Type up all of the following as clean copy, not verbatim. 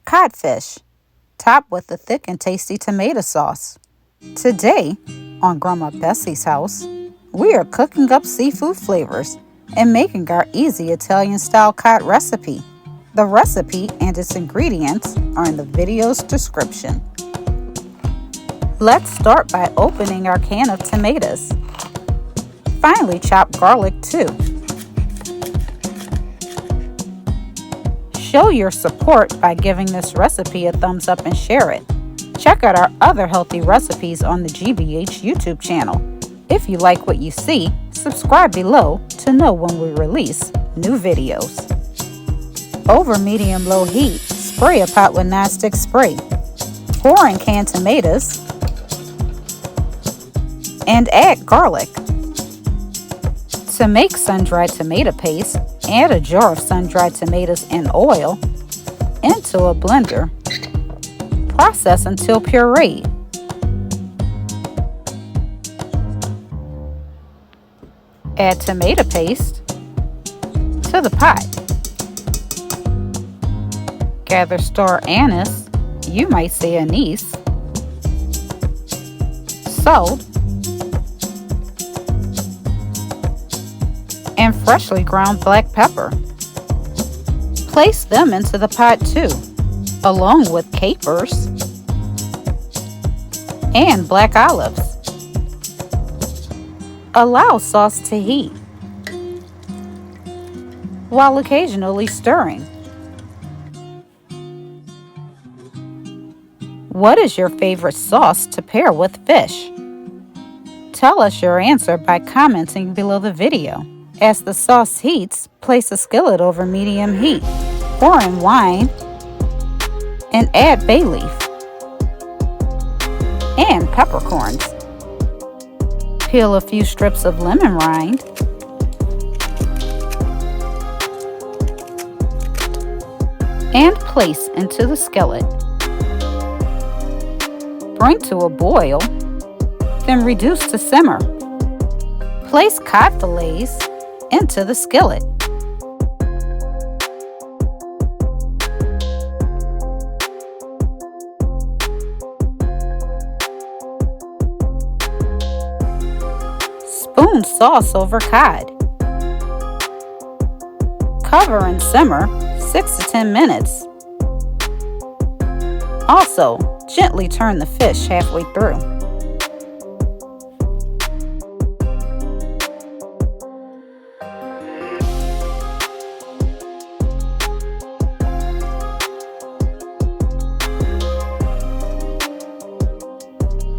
codfish, topped with a thick and tasty tomato sauce. Today, on Grandma Bessie's house, we are cooking up seafood flavors and making our easy Italian-style cod recipe. The recipe and its ingredients are in the video's description. Let's start by opening our can of tomatoes. Finely chop garlic too. Show your support by giving this recipe a thumbs up and share it. Check out our other healthy recipes on the GBH YouTube channel. If you like what you see, subscribe below to know when we release new videos. Over medium-low heat, spray a pot with nonstick spray. Pour in canned tomatoes and add garlic. To make sun-dried tomato paste, add a jar of sun-dried tomatoes and oil into a blender. Process until pureed. Add tomato paste to the pot. Gather star anise, you might say anise, salt, and freshly ground black pepper. Place them into the pot too, along with capers and black olives. Allow sauce to heat while occasionally stirring. What is your favorite sauce to pair with fish? Tell us your answer by commenting below the video. As the sauce heats, place a skillet over medium heat. Pour in wine and add bay leaf and peppercorns. Peel a few strips of lemon rind and place into the skillet. Bring to a boil, then reduce to simmer. Place cod fillets into the skillet. Spoon sauce over cod. Cover and simmer 6 to 10 minutes. Also, gently turn the fish halfway through.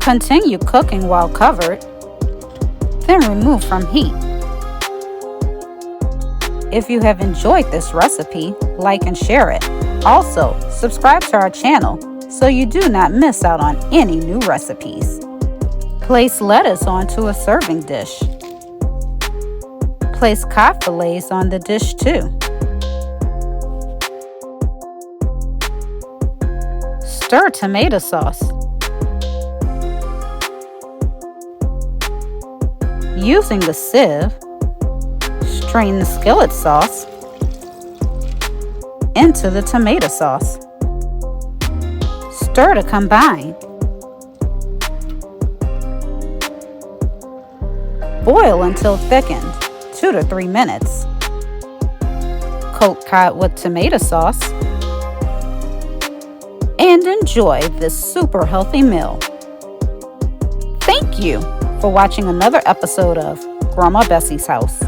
Continue cooking while covered, then remove from heat. If you have enjoyed this recipe, like and share it. Also, subscribe to our channel so you do not miss out on any new recipes. Place lettuce onto a serving dish. Place cod fillets on the dish too. Stir tomato sauce. Using the sieve, strain the skillet sauce into the tomato sauce. Stir to combine. Boil until thickened, 2 to 3 minutes. Coat cod with tomato sauce and enjoy this super healthy meal. Thank you for watching another episode of Grandma Bessie's House.